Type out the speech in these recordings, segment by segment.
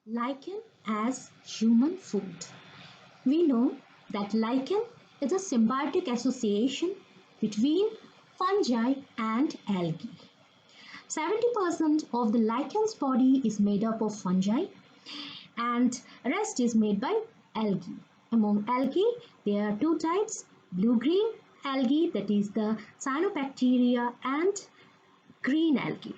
Lichen as human food. We know that lichen is a symbiotic association between fungi and algae. 70% of the lichen's body is made up of fungi and rest is made by algae. Among algae, there are two types, blue-green algae, that is the cyanobacteria, and green algae.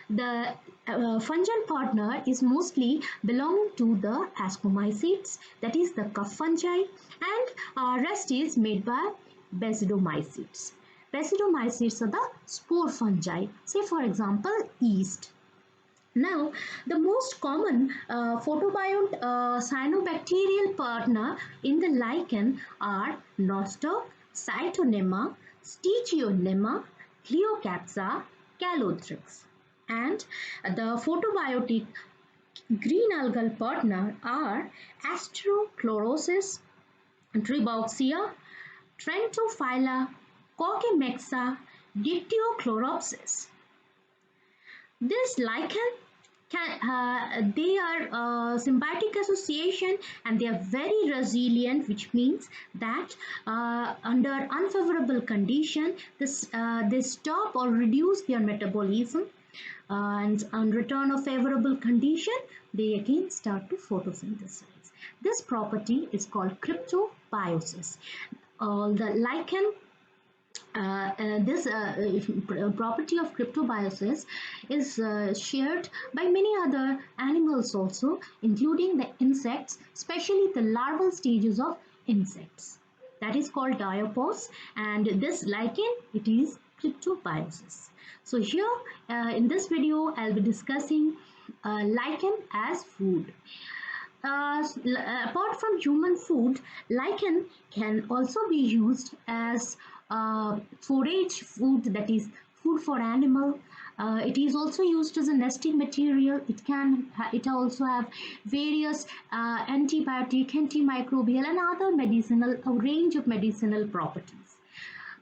The fungal partner is mostly belonging to the ascomycetes, that is the cup fungi, and rest is made by basidomycetes. Basidomycetes are the spore fungi, say for example yeast. Now, the most common photobiont cyanobacterial partner in the lichen are Nostoc, Cytonema, Stichionema, Cleocapsa, Calothrix. And the photobiotic green algal partner are Astrochlorosis, Tribauxia, Trentophylla, Cochimexa, Dipterochloropsis. This lichen they are symbiotic association and they are very resilient, which means that under unfavorable condition they stop or reduce their metabolism, and on return of favorable condition they again start to photosynthesize. This property is called cryptobiosis. The lichen this property of cryptobiosis is shared by many other animals also, including the insects, especially the larval stages of insects. That is called diapause, and this lichen, it is cryptobiosis. So here in this video, I'll be discussing lichen as food. Apart from human food, lichen can also be used as forage food, that is food for animal. It is also used as a nesting material. It also have various antibiotic, antimicrobial and other medicinal, a range of medicinal properties.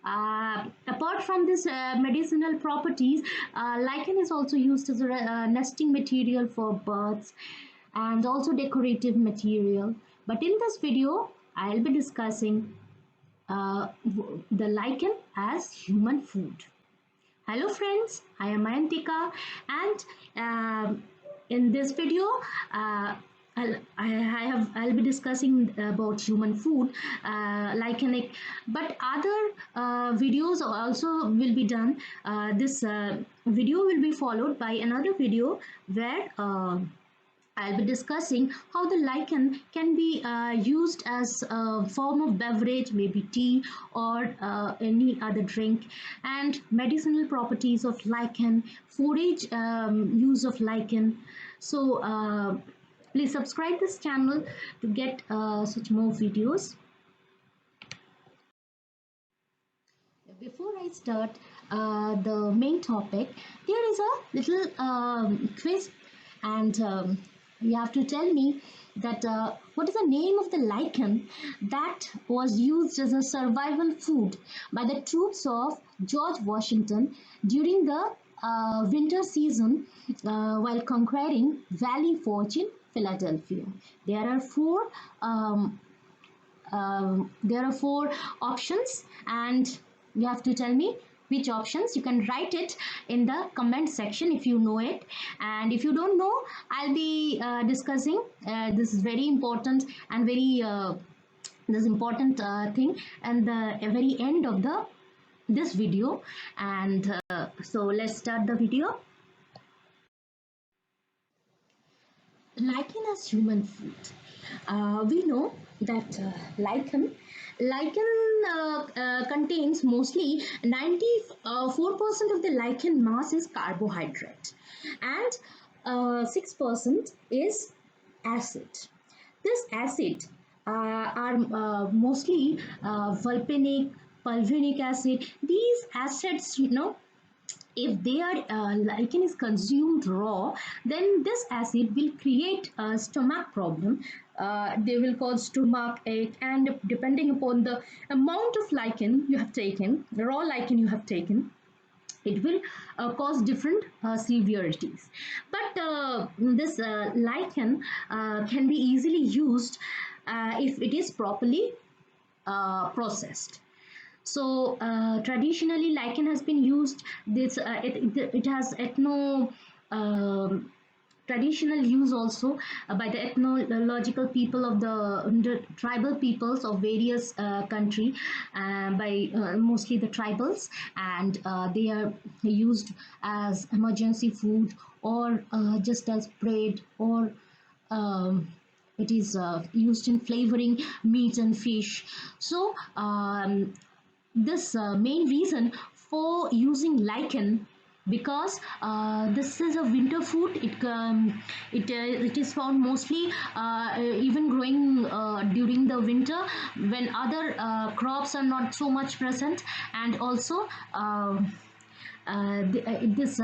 Apart from this medicinal properties, lichen is also used as a nesting material for birds and also decorative material. But in this video, I'll be discussing the lichen as human food. Hello friends, I am Ayantika, and in this video I'll be discussing about human food, lichenic, but other videos also will be done. This video will be followed by another video where I'll be discussing how the lichen can be used as a form of beverage, maybe tea or any other drink, and medicinal properties of lichen, forage use of lichen. So please subscribe this channel to get such more videos. Before I start the main topic, there is a little quiz, and you have to tell me that what is the name of the lichen that was used as a survival food by the troops of George Washington during the winter season while conquering Valley Forge in Philadelphia. There are four options, and you have to tell me which options. You can write it in the comment section if you know it, and if you don't know, I'll be discussing this is very important and very this important thing and the very end of this video. And so let's start the video. Lichen as human food. We know that lichen contains mostly 94% of the lichen mass is carbohydrate, and 6% is acid. This acid are mostly vulcanic, fulvinic acid. These acids, if their lichen is consumed raw, then this acid will create a stomach problem. They will cause stomach ache, and depending upon the amount of lichen you have taken, the raw lichen you have taken, it will cause different severities. But this lichen can be easily used if it is properly processed. So traditionally, lichen has been used. It has um traditional use also by the ethnological people of the tribal peoples of various country, by mostly the tribals, and they are used as emergency food, or just as bread, or um, it is used in flavoring meat and fish. So this main reason for using lichen, because this is a winter food. It is found mostly even growing during the winter, when other crops are not so much present. And also this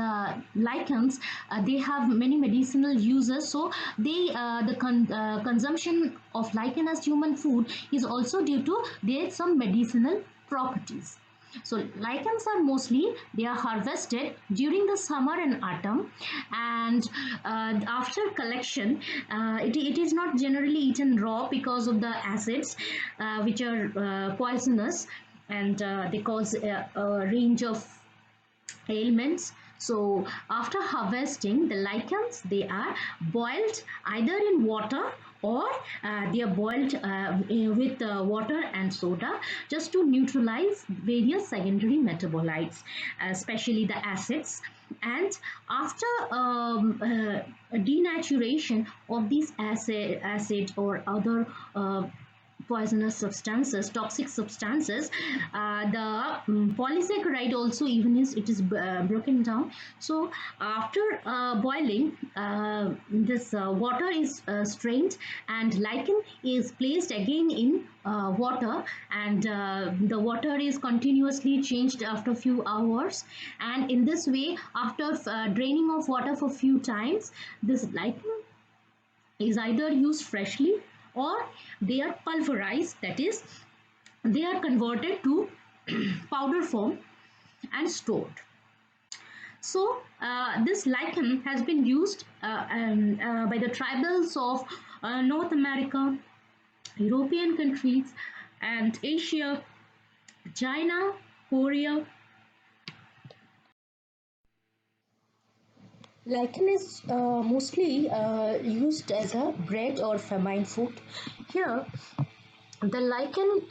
lichens, they have many medicinal uses. So the consumption of lichen as human food is also due to their some medicinal properties. So lichens are mostly, they are harvested during the summer and autumn, and after collection, it is not generally eaten raw because of the acids which are poisonous, and they cause a range of ailments. So after harvesting the lichens, they are boiled either in water, or they are boiled with water and soda, just to neutralize various secondary metabolites, especially the acids. And after denaturation of these acid or other poisonous substances, toxic substances, the polysaccharide also even is, it is broken down. So after boiling, this water is strained, and lichen is placed again in water, and the water is continuously changed after few hours. And in this way, after draining of water for few times, this lichen is either used freshly, or they are pulverized, that is, they are converted to powder form and stored. So this lichen has been used by the tribals of North America, European countries, and Asia, China, Korea. Lichen is mostly used as a bread or famine food. Here, the lichen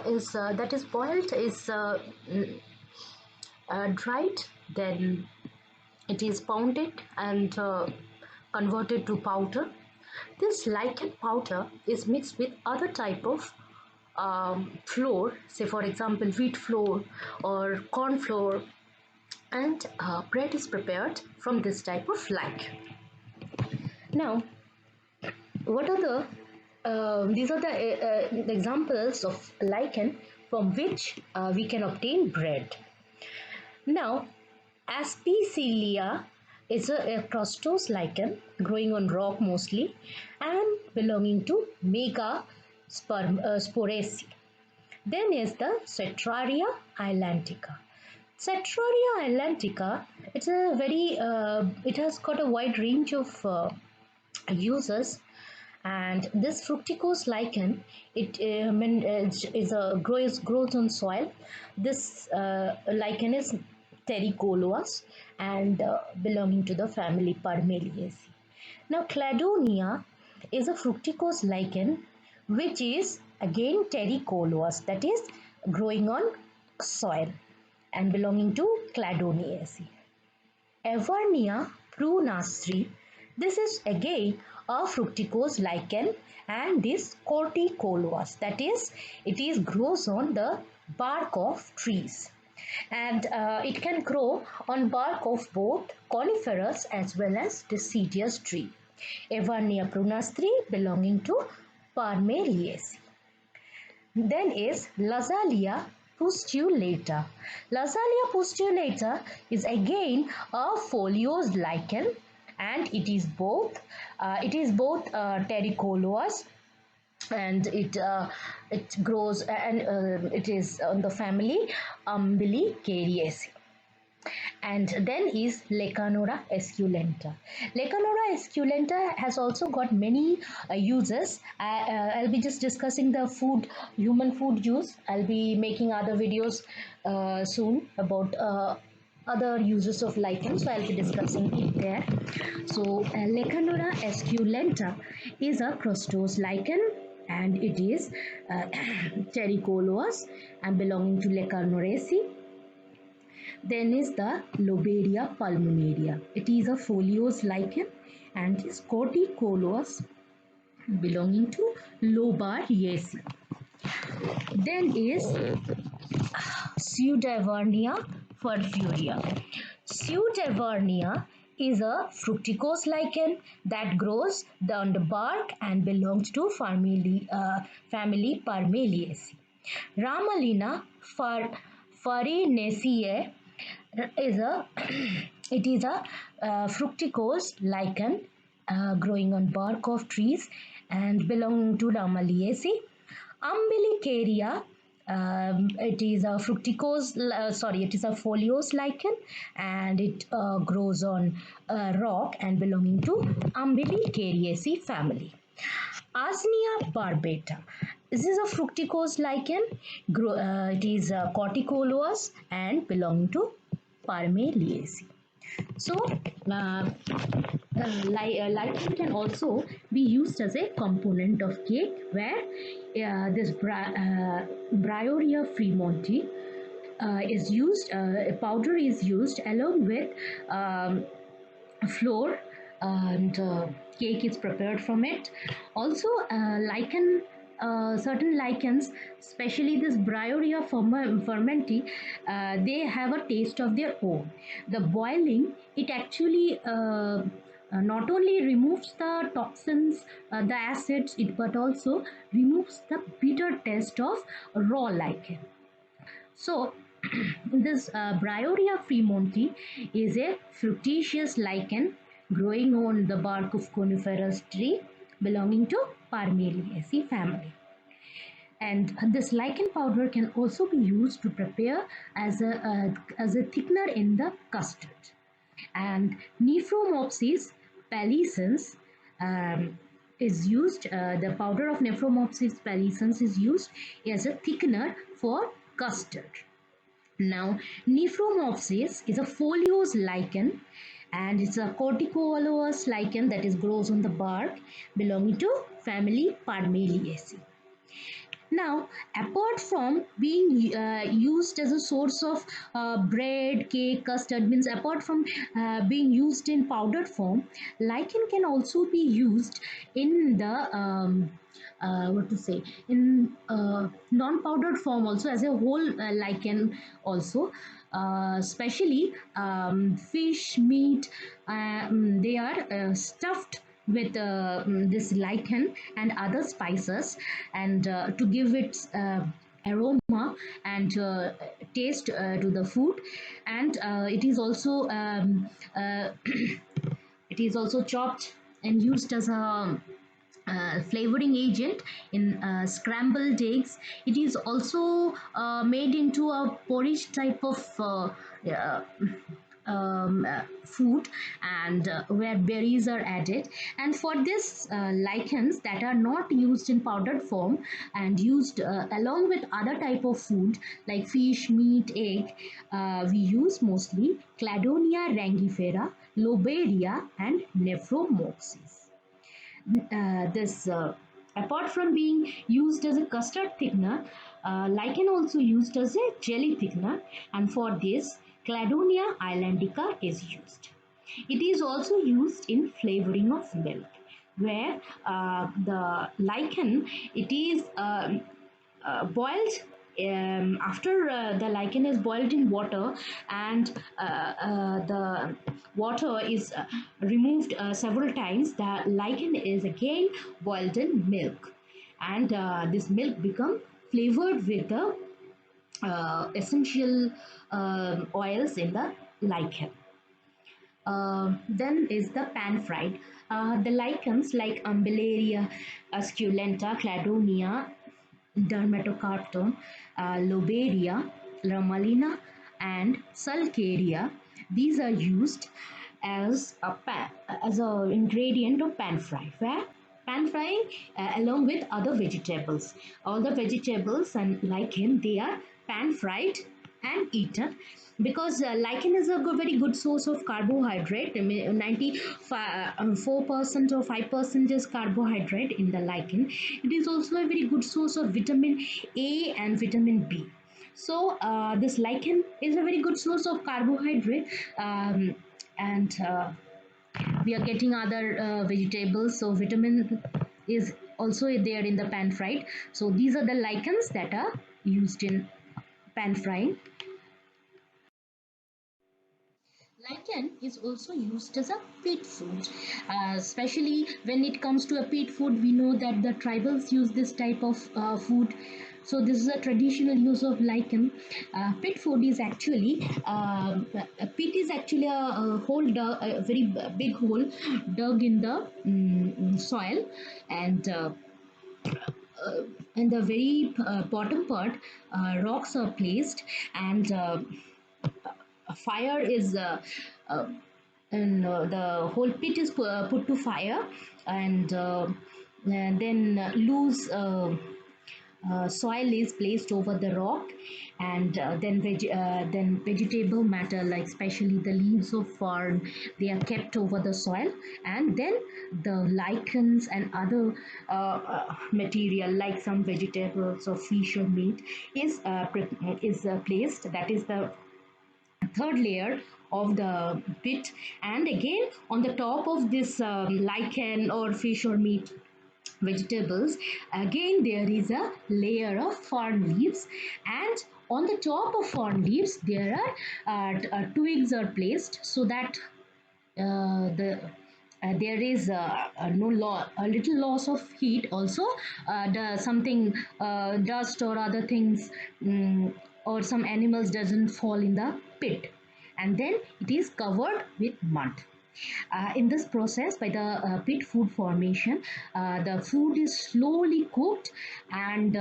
is that is boiled is dried, then it is pounded and converted to powder. This lichen powder is mixed with other type of flour, say for example wheat flour or corn flour, and bread is prepared from this type of lichen. Now, what are the these are the examples of lichen from which we can obtain bread. Now, Aspicelia is a crustose lichen growing on rock mostly, and belonging to Sporaceae. Then is the Cetraria islantica. Cetraria islantica, it's a very it has got a wide range of uses. And this fructicose lichen, it is a grows on soil. This lichen is terricolous, and belonging to the family Parmeliaceae. Now cladonia is a fructicose lichen which is again terricolous, that is growing on soil and belonging to Cladoniaceae. Evernia prunastri. This is again a fructicose lichen, and this corticolous, that is, it is grows on the bark of trees, and it can grow on bark of both coniferous as well as deciduous tree. Evernia prunastri belonging to Parmeliaceae. Then is Lazalia pustulata. Lazalia pustulata is again a foliose lichen, and it is both terricolous, and it grows, and it is on the family Umbilicariaceae. And then is Lecanora esculenta. Lecanora esculenta has also got many uses. I'll be just discussing the food, human food use. I'll be making other videos soon about other uses of lichen, so I'll be discussing it there. So, Lecanora esculenta is a crustose lichen and it is terricolous and belonging to Lecanoraceae. Then is the Lobelia pulmonaria. It is a foliose lichen and is corticolous belonging to Lobariaceae. Then is Pseudavernia furfurea. Pseudavernia is a fructicose lichen that grows on the bark and belongs to family Parmeliaceae. Ramalina farinaceae is a it is a fructicose lichen growing on bark of trees and belonging to Ramalliaceae. Umbilicaria, it is a it is a foliose lichen and it grows on rock and belonging to Umbilicariaceae family. Asnia barbata. This is a fructicose lichen. It is corticolous and belonging to Parmeliaceae. So, lichen can also be used as a component of cake where this Brioria fremonti is used, powder is used along with flour and cake is prepared from it. Also, certain lichens, especially this Brioria fermenti, they have a taste of their own. The boiling, it actually not only removes the toxins, the acids, but also removes the bitter taste of raw lichen. So, this Brioria fremonti is a fructiferous lichen growing on the bark of coniferous tree belonging to Parmeliaceae family. And this lichen powder can also be used to prepare as a thickener in the custard. And Nephromopsis paliscens is used, the powder of Nephromopsis paliscens is used as a thickener for custard. Now, Nephromopsis is a foliose lichen and it's a corticolous lichen that is grows on the bark belonging to family Parmeliaceae. Now, apart from being used as a source of bread, cake, custard, means apart from being used in powdered form, lichen can also be used in the what to say, in non-powdered form also, as a whole lichen also. Especially fish, meat, they are stuffed with this lichen and other spices, and to give its aroma and taste to the food. And it is also it is also chopped and used as a flavoring agent in scrambled eggs. It is also made into a porridge type of food, and where berries are added. And for this lichens that are not used in powdered form and used along with other type of food like fish, meat, egg, we use mostly Cladonia rangifera, Lobelia, and Nephromopsis. This apart from being used as a custard thickener, lichen also used as a jelly thickener, and for this Cladonia islandica is used. It is also used in flavoring of milk, where the lichen, it is boiled after the lichen is boiled in water, and the water is removed several times. The lichen is again boiled in milk, and this milk become flavored with the essential oils in the lichen. Then is the pan fried. The lichens like Umbellarea, Esculenta, Cladonia, Dermatocarpton, Loberia, Ramalina, and Sulcaria. These are used as a as a ingredient of pan fry, where pan frying along with other vegetables. All the vegetables and lichen, they are pan fried and eaten, because lichen is a very good source of carbohydrate. I mean, 94% or 5% is carbohydrate in the lichen. It is also a very good source of vitamin A and vitamin B. So this lichen is a very good source of carbohydrate, and we are getting other vegetables. So vitamin is also there in the pan fried. So these are the lichens that are used in pan frying. Lichen is also used as a pet food, especially when it comes to a pet food. We know that the tribals use this type of food. So this is a traditional use of lichen. Pit food is actually a pit is actually a hole dug, a very big hole dug in the soil, and in the very bottom part, rocks are placed, and a fire is uh, and the whole pit is put to fire, and then loose soil is placed over the rock, and then vegetable matter, like especially the leaves of fern, they are kept over the soil, and then the lichens and other material like some vegetables or fish or meat is placed. That is the third layer of the pit, and again on the top of this lichen or fish or meat vegetables, again there is a layer of fern leaves, and on the top of fern leaves there are twigs are placed, so that there is no a little loss of heat also. Something dust or other things, or some animals doesn't fall in the pit, and then it is covered with mud. In this process, by the pit food formation, the food is slowly cooked, and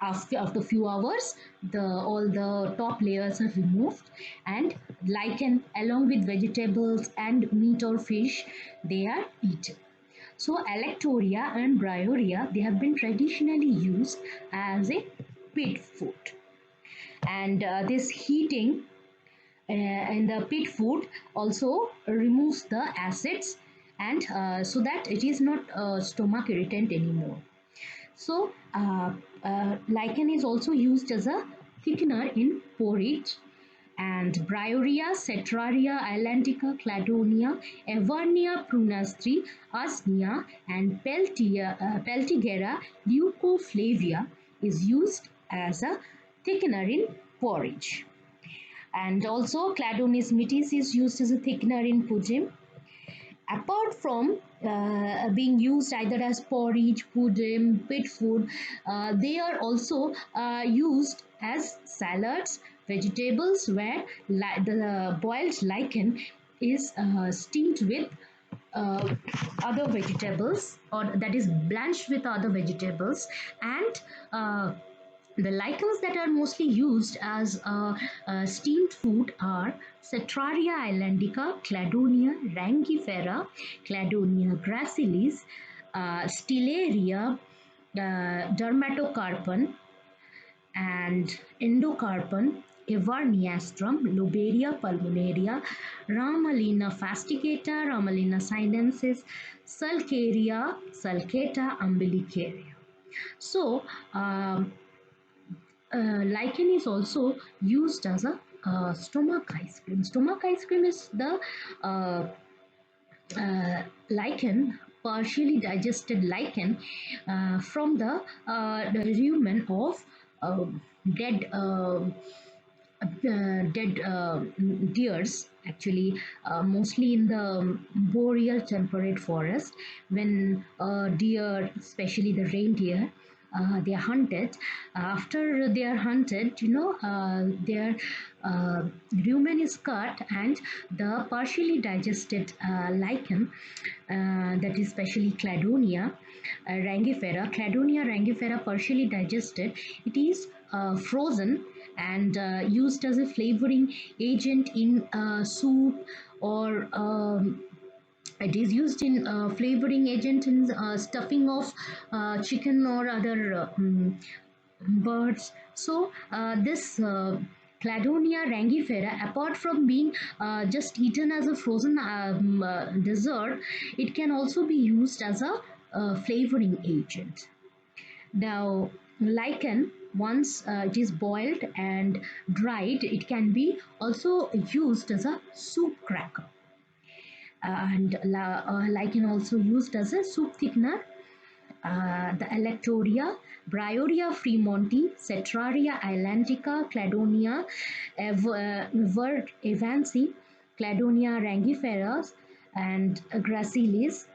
after few hours, the all the top layers are removed, and lichen along with vegetables and meat or fish, they are eaten. So Alectoria and Bryoria, they have been traditionally used as a pit food, and this heating in the pit food also removes the acids, and so that it is not stomach irritant anymore. So lichen is also used as a thickener in porridge, and Bryoria, Cetraria, Islandica, Cladonia, Evernia prunastri, Asnia, and Peltigera leucoflavia is used as a thickener in porridge. And also Cladonis mitis is used as a thickener in pudim. Apart from being used either as porridge, pudding, pit food, they are also used as salads, vegetables, where the boiled lichen is steamed with uh, other vegetables, or that is blanched with other vegetables, and the lichens that are mostly used as steamed food are Cetraria islandica, Cladonia rangifera, Cladonia gracilis, Stellaria dermatocarpon, and endocarpon, Everniastrum, Loberia pulmonaria, Ramalina fasticata, Ramalina sinensis, Sulcaria, Sulcata umbilicaria. So, lichen is also used as a stomach ice cream. Stomach ice cream is the lichen, partially digested lichen from the rumen of uh, dead dead deers, actually mostly in the boreal temperate forest, when deer, especially the reindeer, they are hunted. After they are hunted, their rumen is cut, and the partially digested lichen, that is especially Cladonia rangifera, Cladonia rangifera partially digested, it is frozen, and used as a flavoring agent in soup, or it is used in flavoring agent in stuffing of chicken or other birds. So this Cladonia rangifera, apart from being just eaten as a frozen dessert, it can also be used as a flavoring agent. Now, lichen, once it is boiled and dried, it can be also used as a soup cracker. And lichen also used as a soup thickener. The Electoria, Bryoria fremonti, Cetraria islandica, Cladonia evansi, Cladonia rangiferas, and gracilis,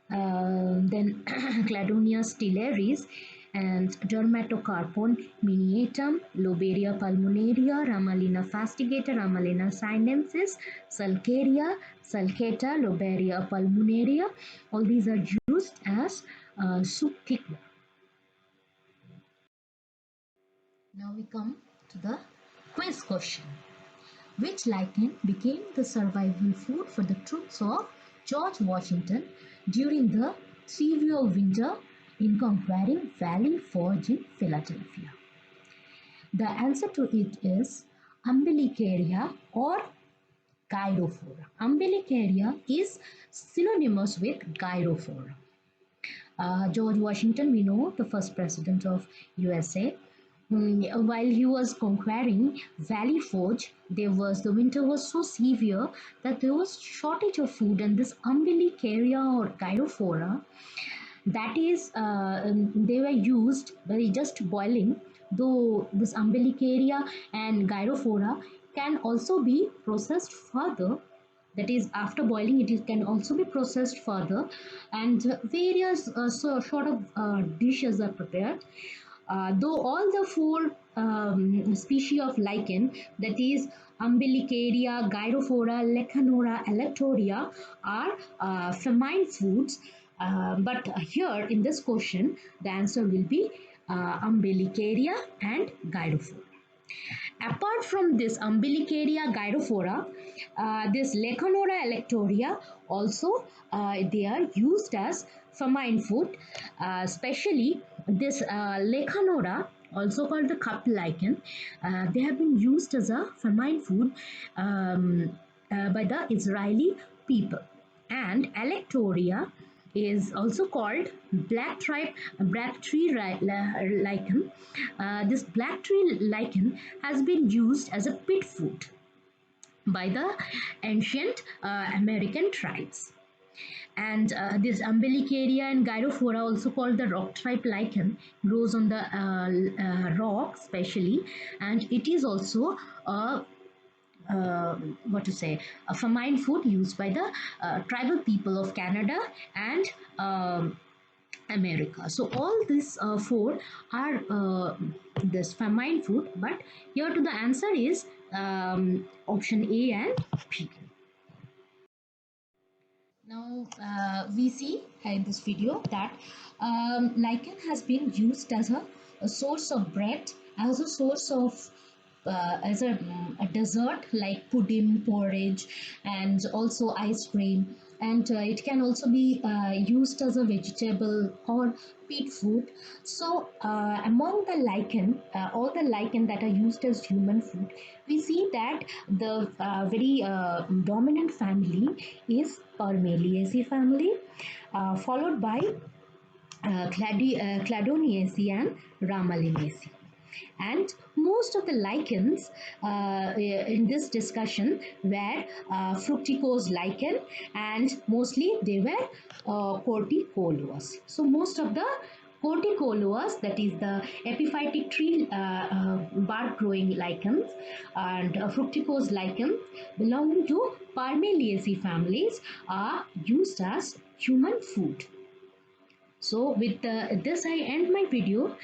then Cladonia stylaris, and Dermatocarpon miniatum, Loberia pulmonaria, Ramalina fastigata, Ramalina sinensis, Sulcaria, Sulcata, Loberia pulmonaria. All these are used as soup thickener. Now we come to the quiz question. Which lichen became the survival food for the troops of George Washington during the severe winter in conquering Valley Forge in Philadelphia? The answer to it is Umbilicaria or Gyrophora. Umbilicaria is synonymous with Gyrophora. George Washington, we know, the first president of USA. While he was conquering Valley Forge, the winter was so severe that there was shortage of food, and this Umbilicaria or Gyrophora, that is, they were used by just boiling. Though this Umbilicaria and Gyrophora can also be processed further, that is, after boiling it can also be processed further, and various sort of dishes are prepared. Though all the four species of lichen, that is Umbilicaria, Gyrophora, Leccanora, Electoria, are famine foods, but here in this question the answer will be Umbilicaria and Gyrophora. Apart from this Umbilicaria gyrophora, this Leccanora electoria also they are used as famine food, especially this Leccanora, also called the cup lichen. They have been used as a famine food by the Israeli people. And Electoria is also called black tree lichen. This black tree lichen has been used as a pit food by the ancient American tribes. And this Umbilicaria and Gyrophora, also called the rock tripe lichen, grows on the rock specially, and it is also a what to say, a famine food used by the tribal people of Canada and America. So all these four are this famine food, but here to the answer is option A and B. Now we see in this video that lichen has been used as a source of bread, as a source of as a dessert like pudding, porridge, and also ice cream. And it can also be used as a vegetable or pet food. So among the lichen, all the lichen that are used as human food, we see that the very dominant family is Parmeliaceae family, followed by Cladoniaceae and Ramalinaceae. And most of the lichens in this discussion were fructicose lichen, and mostly they were corticoleous. So most of the corticoleous, that is the epiphytic tree bark growing lichens, and fructicose lichen belonging to Parmeliaceae families are used as human food. So with this I end my video.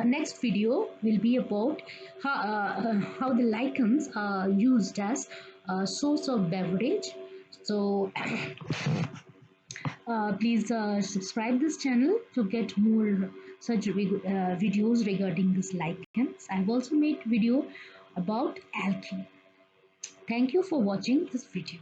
Next video will be about how the lichens are used as a source of beverage. So please subscribe this channel to get more such videos regarding this lichens. I've also made video about algae. Thank you for watching this video.